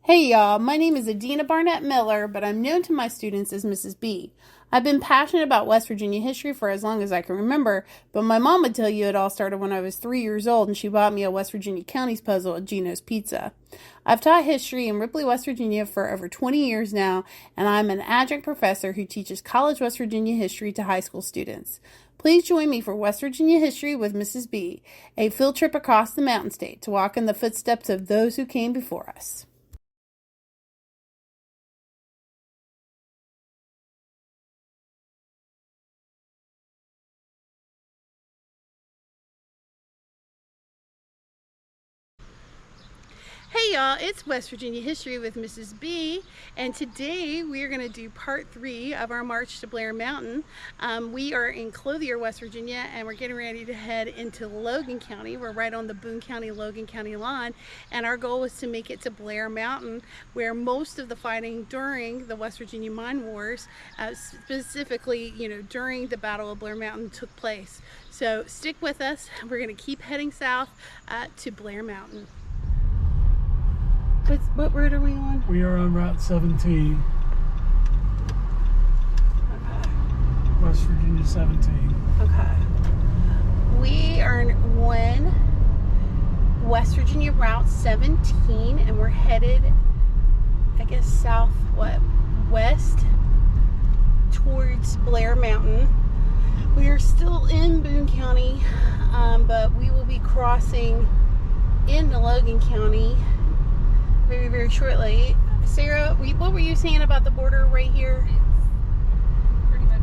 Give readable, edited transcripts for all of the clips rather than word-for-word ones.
Hey y'all, my name is Adina Barnett Miller, but I'm known to my students as Mrs. B. I've been passionate about West Virginia history for as long as I can remember, but my mom would tell you it all started when I was 3 years old and she bought me a West Virginia counties puzzle at Gino's Pizza. I've taught history in Ripley, West Virginia for over 20 years now, and I'm an adjunct professor who teaches college West Virginia history to high school students. Please join me for West Virginia History with Mrs. B, a field trip across the Mountain State to walk in the footsteps of those who came before us. Hey y'all, it's West Virginia History with Mrs. B, and today we are going to do part 3 of our march to Blair Mountain. We are in Clothier, West Virginia, and we're getting ready to head into Logan County. We're right on the Boone County-Logan County line, and our goal is to make it to Blair Mountain, where most of the fighting during the West Virginia Mine Wars, specifically, during the Battle of Blair Mountain took place. So stick with us. We're going to keep heading south to Blair Mountain. What route are we on? We are on Route 17. Okay. West Virginia 17. Okay. We are on West Virginia Route 17 and we're headed, I guess, west towards Blair Mountain. We are still in Boone County, but we will be crossing into Logan County very, very shortly. Sarah, what were you saying about the border right here? It's pretty much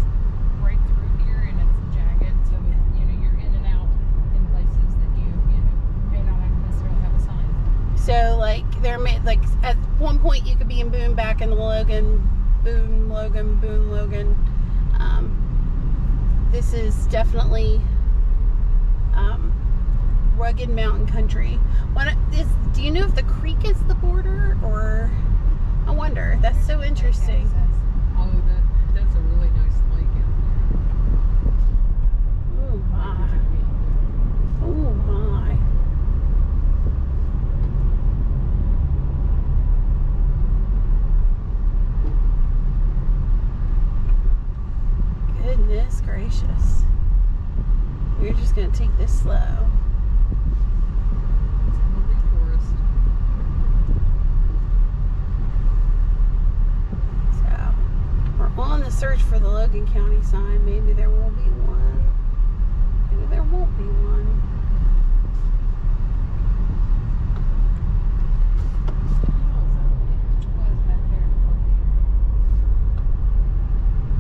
right through here, and it's jagged, so you're in and out in places that you may not necessarily have a sign. So at one point you could be in Boone, back in Logan, Boone, Logan, Boone, Logan. This is definitely rugged mountain country. Do you know if the creek is the border, or I wonder? That's so interesting. Oh, that's a really nice lake out there. Oh my. Oh my. Goodness gracious. We're just gonna take this slow. On the search for the Logan County sign. Maybe there will be one. Maybe there won't be one.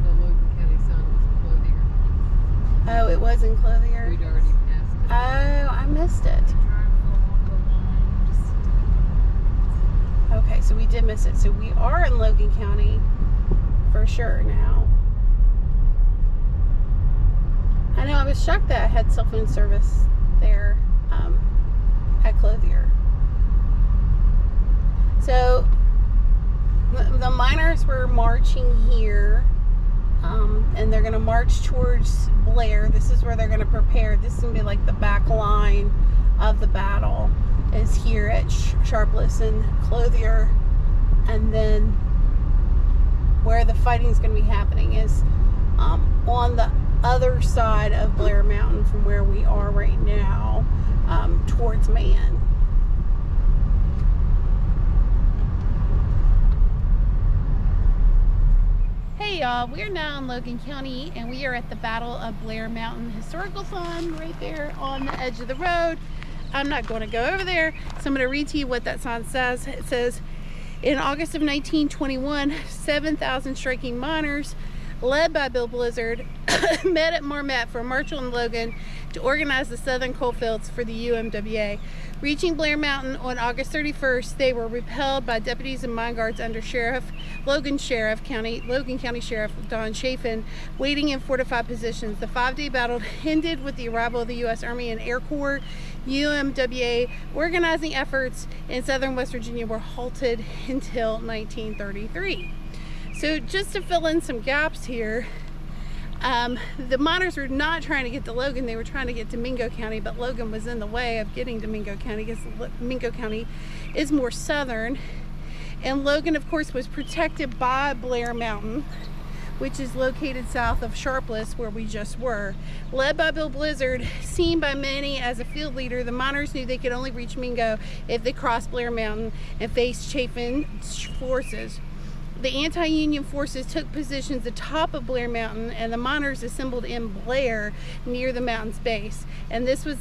The Logan County sign was in Clothier. Oh, it was in Clothier? We'd already passed it. Oh, I missed it. Okay, so we did miss it. So we are in Logan County for sure now. I know, I was shocked that I had cell phone service there at Clothier. So the miners were marching here, and they're going to march towards Blair. This is where they're going to prepare. This is going to be like the back line of the battle, is here at Sharpless and Clothier, and then where the fighting is going to be happening is on the other side of Blair Mountain from where we are right now, towards Man. Hey y'all, we are now in Logan County and we are at the Battle of Blair Mountain historical sign right there on the edge of the road. I'm not going to go over there, so I'm going to read to you what that sign says. It says, in August of 1921, 7,000 striking miners, led by Bill Blizzard, met at Marmet for Marshall and Logan to organize the southern coalfields for the UMWA. Reaching Blair Mountain on August 31st, they were repelled by deputies and mine guards under Logan County Sheriff Don Chafin, waiting in fortified positions. The 5-day battle ended with the arrival of the U.S. Army and Air Corps. UMWA organizing efforts in southern West Virginia were halted until 1933. So just to fill in some gaps here, The miners were not trying to get to Logan, they were trying to get to Mingo County, but Logan was in the way of getting to Mingo County because Mingo County is more southern. And Logan, of course, was protected by Blair Mountain, which is located south of Sharpless, where we just were. Led by Bill Blizzard, seen by many as a field leader, the miners knew they could only reach Mingo if they crossed Blair Mountain and faced Chafin forces. The anti-Union forces took positions atop of Blair Mountain, and the miners assembled in Blair near the mountain's base. And this was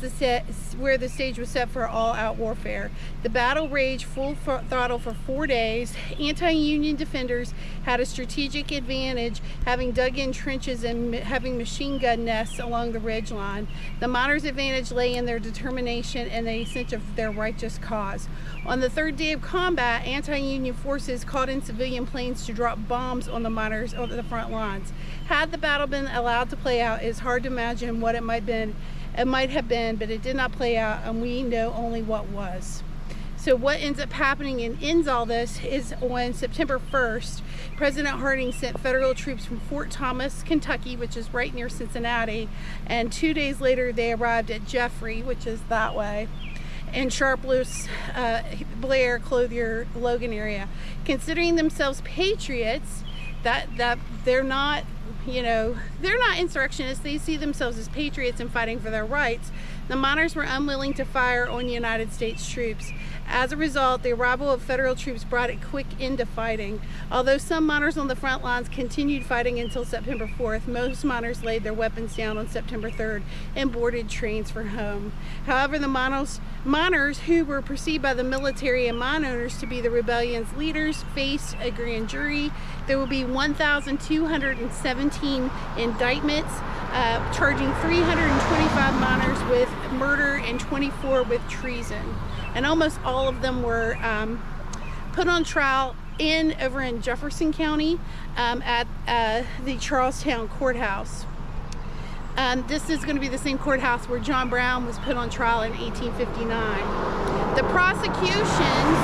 where the stage was set for all-out warfare. The battle raged full throttle for 4 days. Anti-Union defenders had a strategic advantage, having dug in trenches and having machine gun nests along the ridge line. The miners' advantage lay in their determination and the sense of their righteous cause. On the third day of combat, anti-Union forces called in civilian planes to drop bombs on the miners on the front lines. Had the battle been allowed to play out, it's hard to imagine what it might have been, but it did not play out, and we know only what was. So what ends up happening and ends all this is on September 1st, President Harding sent federal troops from Fort Thomas, Kentucky, which is right near Cincinnati, and 2 days later they arrived at Jeffrey, which is that way, in Sharpless, Blair, Clothier, Logan area. Considering themselves patriots, that they're not, they're not insurrectionists. They see themselves as patriots and fighting for their rights. The miners were unwilling to fire on United States troops. As a result, the arrival of federal troops brought a quick end to fighting. Although some miners on the front lines continued fighting until September 4th, most miners laid their weapons down on September 3rd and boarded trains for home. However, the miners who were perceived by the military and mine owners to be the rebellion's leaders faced a grand jury. There will be 1,217 indictments, charging 325 miners with murder and 24 with treason. And almost all of them were put on trial over in Jefferson County at the Charlestown courthouse. This is going to be the same courthouse where John Brown was put on trial in 1859. The prosecutions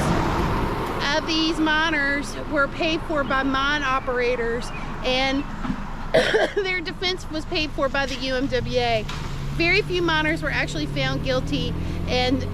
of these miners were paid for by mine operators, and their defense was paid for by the UMWA. Very few miners were actually found guilty, and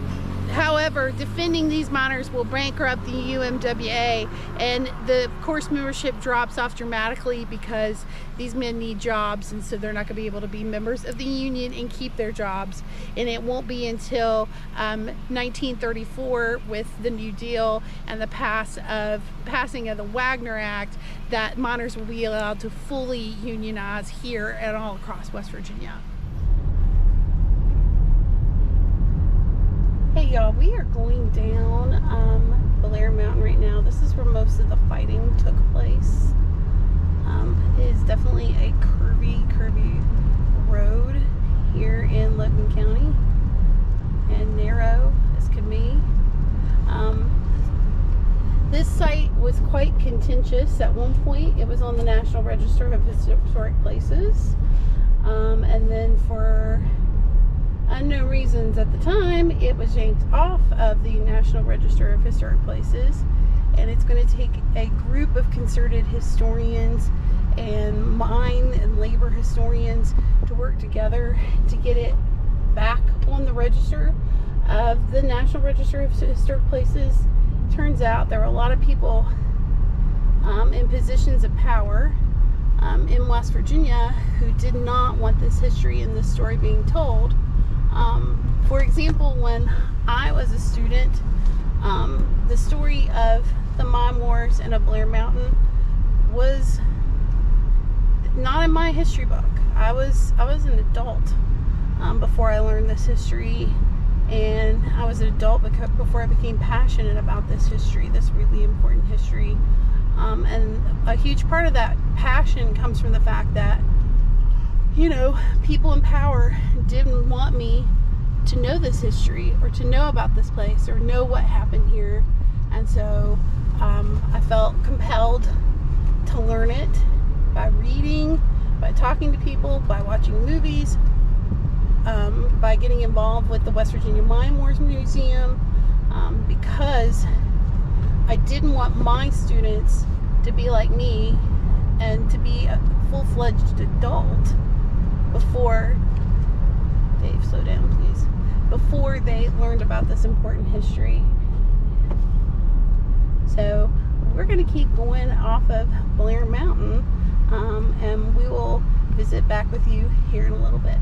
however, defending these miners will bankrupt the UMWA, and the course membership drops off dramatically because these men need jobs, and so they're not going to be able to be members of the union and keep their jobs. And it won't be until 1934 with the New Deal and the passing of the Wagner Act that miners will be allowed to fully unionize here and all across West Virginia. Hey y'all, we are going down Blair Mountain right now. This is where most of the fighting took place. It is definitely a curvy road here in Logan County, and narrow as could be. This site was quite contentious at one point. It was on the National Register of Historic Places, and then for unknown reasons at the time, it was yanked off of the National Register of Historic Places, and it's going to take a group of concerted historians and mine and labor historians to work together to get it back on the register of the National Register of Historic Places. Turns out there were a lot of people in positions of power in West Virginia who did not want this history and this story being told. For example, when I was a student, the story of the mine wars and of Blair Mountain was not in my history book. I was an adult before I learned this history, and I was an adult before I became passionate about this history, this really important history. And a huge part of that passion comes from the fact that, people in power didn't want me to know this history or to know about this place or know what happened here. And so I felt compelled to learn it by reading, by talking to people, by watching movies, by getting involved with the West Virginia Mine Wars Museum, because I didn't want my students to be like me and to be a full-fledged adult before Dave, slow down please, before they learned about this important history. So going to keep going off of Blair Mountain, and we will visit back with you here in a little bit.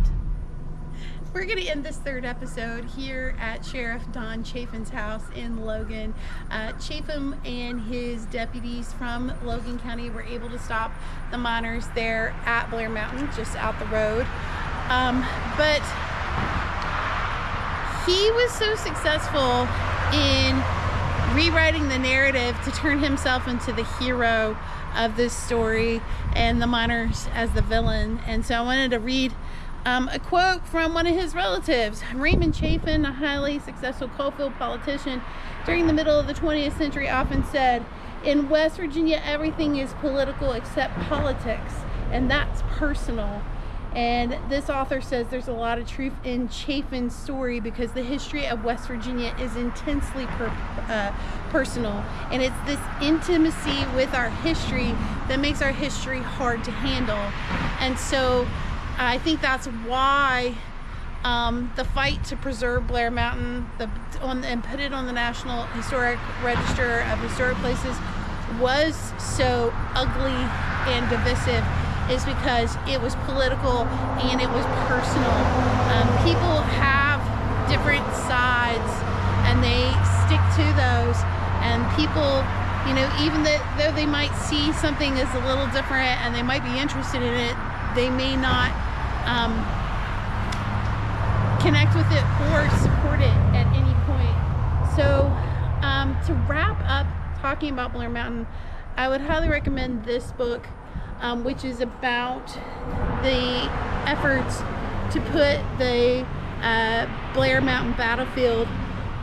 We're going to end this third episode here at Sheriff Don Chafin's house in Logan. Chafin and his deputies from Logan County were able to stop the miners there at Blair Mountain, just out the road. But he was so successful in rewriting the narrative to turn himself into the hero of this story and the miners as the villain. And so I wanted to read a quote from one of his relatives. Raymond Chafin, a highly successful coalfield politician during the middle of the 20th century, often said, "In West Virginia, everything is political except politics, and that's personal." And this author says there's a lot of truth in Chafin's story because the history of West Virginia is intensely personal. And it's this intimacy with our history that makes our history hard to handle. And so I think that's why the fight to preserve Blair Mountain and put it on the National Historic Register of Historic Places was so ugly and divisive, is because it was political and it was personal. People have different sides and they stick to those, and people, even though they might see something as a little different and they might be interested in it, they may not connect with it or support it at any point. So to wrap up talking about Blair Mountain, I would highly recommend this book, which is about the efforts to put the Blair Mountain battlefield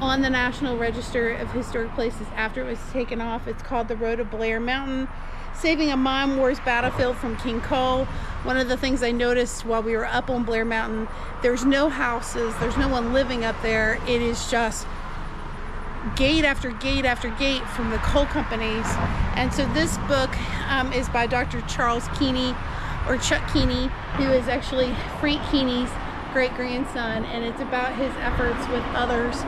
on the National Register of Historic Places after it was taken off. It's called The Road to Blair Mountain: Saving a Mine Wars Battlefield from King Coal. One of the things I noticed while we were up on Blair Mountain, there's no houses, there's no one living up there. It is just gate after gate after gate from the coal companies. And so this book is by Dr. Charles Keeney, or Chuck Keeney, who is actually Frank Keeney's great-grandson, and it's about his efforts with others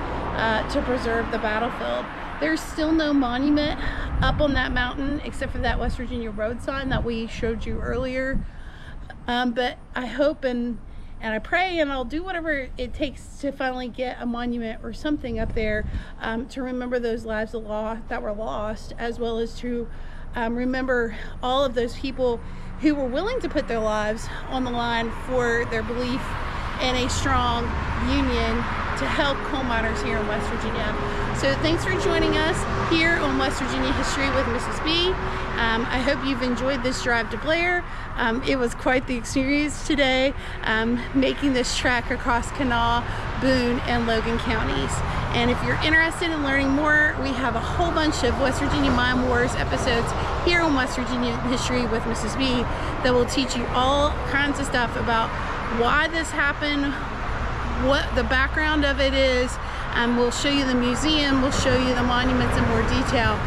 to preserve the battlefield. There's still no monument up on that mountain except for that West Virginia road sign that we showed you earlier. But I hope and I pray, and I'll do whatever it takes to finally get a monument or something up there to remember those lives that were lost, as well as to remember all of those people who were willing to put their lives on the line for their belief in a strong union to help coal miners here in West Virginia. So thanks for joining us here on West Virginia History with Mrs. B. I hope you've enjoyed this drive to Blair. It was quite the experience today, making this trek across Kanawha, Boone, and Logan counties. And if you're interested in learning more, we have a whole bunch of West Virginia Mine Wars episodes here on West Virginia History with Mrs. B that will teach you all kinds of stuff about why this happened, what the background of it is. We'll show you the museum, we'll show you the monuments in more detail.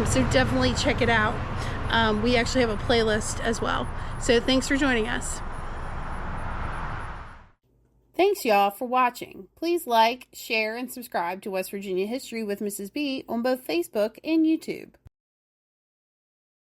So definitely check it out. We actually have a playlist as well. So thanks for joining us. Thanks y'all for watching. Please like, share, and subscribe to West Virginia History with Mrs. B on both Facebook and YouTube.